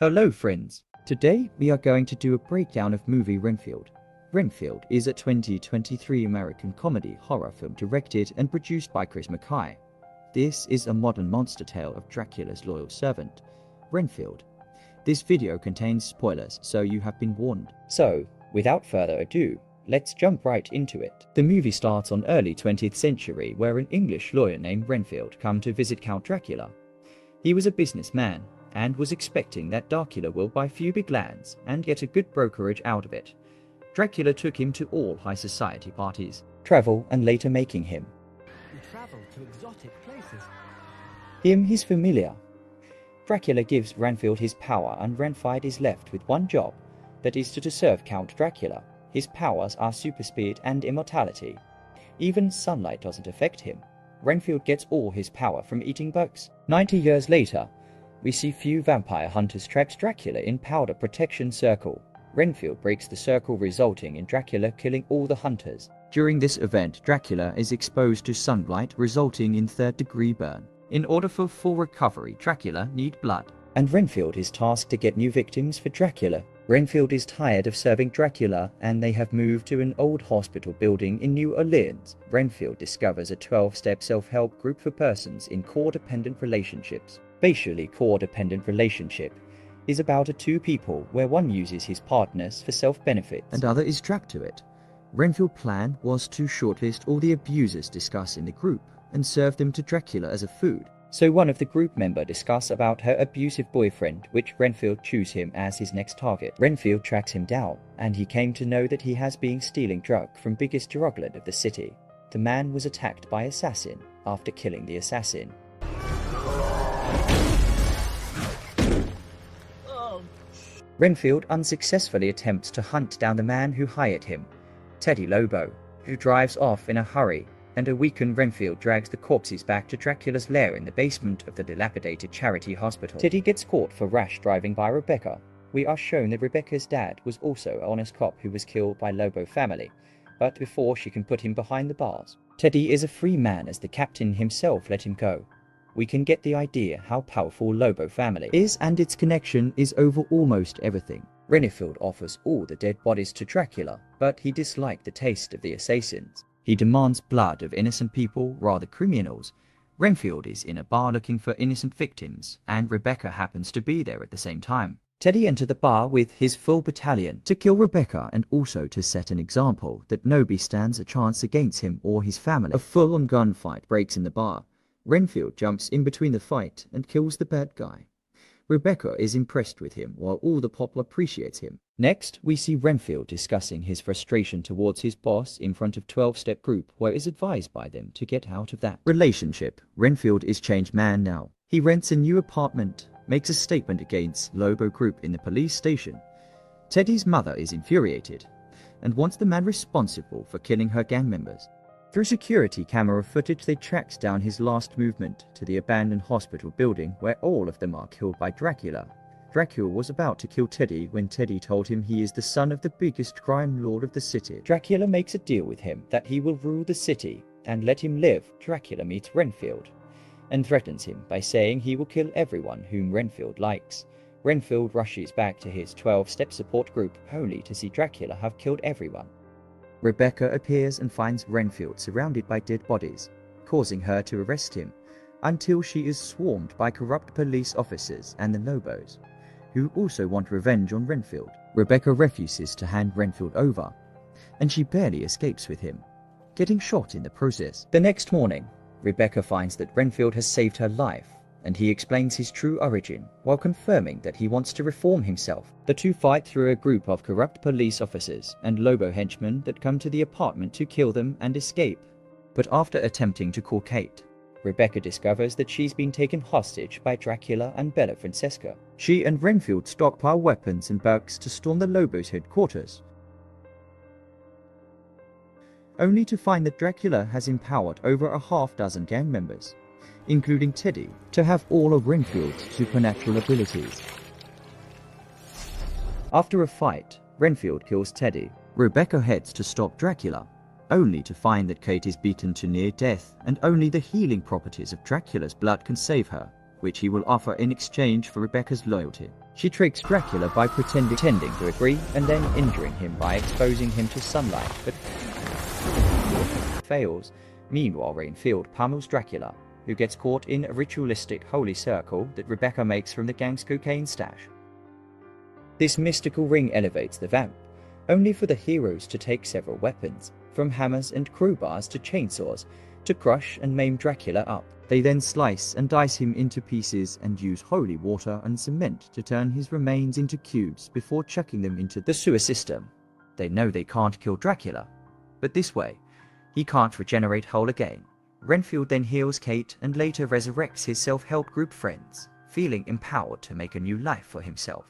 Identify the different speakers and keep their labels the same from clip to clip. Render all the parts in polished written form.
Speaker 1: Hello friends, today we are going to do a breakdown of movie Renfield. Renfield is a 2023 American comedy horror film directed and produced by Chris McKay. This is a modern monster tale of Dracula's loyal servant, Renfield. This video contains spoilers, so you have been warned. So, without further ado, let's jump right into it. The movie starts on early 20th century where an English lawyer named Renfield come to visit Count Dracula. He was a businessman and was expecting that Dracula will buy few big lands and get a good brokerage out of it. Dracula took him to all high society parties, travel and later making him.
Speaker 2: We travel to exotic places.
Speaker 1: Him his familiar. Dracula gives Renfield his power and Renfield is left with one job, that is to serve Count Dracula. His powers are super speed and immortality. Even sunlight doesn't affect him. Renfield gets all his power from eating bugs. 90 years later, we see few vampire hunters traps Dracula in powder protection circle. Renfield breaks the circle, resulting in Dracula killing all the hunters. During this event, Dracula is exposed to sunlight, resulting in third-degree burn. In order for full recovery, Dracula need blood, and Renfield is tasked to get new victims for Dracula. Renfield is tired of serving Dracula, and they have moved to an old hospital building in New Orleans. Renfield discovers a 12-step self-help group for persons in codependent relationships. Basically, codependent relationship is about two people where one uses his partners for self-benefit and other is trapped to it. Renfield's plan was to shortlist all the abusers discussed in the group and serve them to Dracula as a food. So one of the group members discuss about her abusive boyfriend, which Renfield choose him as his next target. Renfield tracks him down, and he came to know that he has been stealing drug from biggest drug lord of the city. The man was attacked by assassin. After killing the assassin, Renfield unsuccessfully attempts to hunt down the man who hired him, Teddy Lobo, who drives off in a hurry, and a weakened Renfield drags the corpses back to Dracula's lair in the basement of the dilapidated charity hospital. Teddy gets caught for rash driving by Rebecca. We are shown that Rebecca's dad was also an honest cop who was killed by Lobo family, but before she can put him behind the bars. Teddy is a free man as the captain himself let him go. We can get the idea how powerful Lobo family is, and its connection is over almost everything. Renfield offers all the dead bodies to Dracula, but he disliked the taste of the assassins. He demands blood of innocent people rather criminals. Renfield is in a bar looking for innocent victims, and Rebecca happens to be there at the same time. Teddy enters the bar with his full battalion to kill Rebecca and also to set an example that nobody stands a chance against him or his family. A full-on gunfight breaks in the bar. Renfield jumps in between the fight and kills the bad guy. Rebecca is impressed with him while all the people appreciates him. Next, we see Renfield discussing his frustration towards his boss in front of 12-step group where is advised by them to get out of that relationship. Renfield is changed man now. He rents a new apartment, makes a statement against Lobo group in the police station. Teddy's mother is infuriated and wants the man responsible for killing her gang members. Through security camera footage, they tracks down his last movement to the abandoned hospital building where all of them are killed by Dracula. Dracula was about to kill Teddy when Teddy told him he is the son of the biggest crime lord of the city. Dracula makes a deal with him that he will rule the city and let him live. Dracula meets Renfield and threatens him by saying he will kill everyone whom Renfield likes. Renfield rushes back to his 12-step support group only to see Dracula have killed everyone. Rebecca appears and finds Renfield surrounded by dead bodies, causing her to arrest him, until she is swarmed by corrupt police officers and the Lobos, who also want revenge on Renfield. Rebecca refuses to hand Renfield over, and she barely escapes with him, getting shot in the process. The next morning, Rebecca finds that Renfield has saved her life, and he explains his true origin while confirming that he wants to reform himself. The two fight through a group of corrupt police officers and Lobo henchmen that come to the apartment to kill them and escape. But after attempting to call Kate, Rebecca discovers that she's been taken hostage by Dracula and Bella Francesca. She and Renfield stockpile weapons and bugs to storm the Lobos' headquarters, only to find that Dracula has empowered over a half-dozen gang members, including Teddy, to have all of Renfield's supernatural abilities. After a fight, Renfield kills Teddy. Rebecca heads to stop Dracula, only to find that Kate is beaten to near death and only the healing properties of Dracula's blood can save her. which he will offer in exchange for Rebecca's loyalty. She tricks Dracula by pretending to agree and then injuring him by exposing him to sunlight, but fails. Meanwhile, Renfield pummels Dracula, who gets caught in a ritualistic holy circle that Rebecca makes from the gang's cocaine stash. This mystical ring elevates the vamp, only for the heroes to take several weapons, from hammers and crowbars to chainsaws, to crush and maim Dracula up. They then slice and dice him into pieces and use holy water and cement to turn his remains into cubes before chucking them into the sewer system. They know they can't kill Dracula, but this way, he can't regenerate whole again. Renfield then heals Kate and later resurrects his self-help group friends, feeling empowered to make a new life for himself.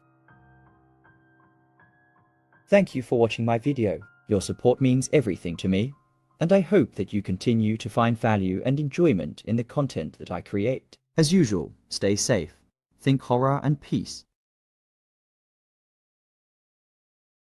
Speaker 1: Thank you for watching my video. Your support means everything to me, and I hope that you continue to find value and enjoyment in the content that I create. As usual, stay safe, think horror and peace,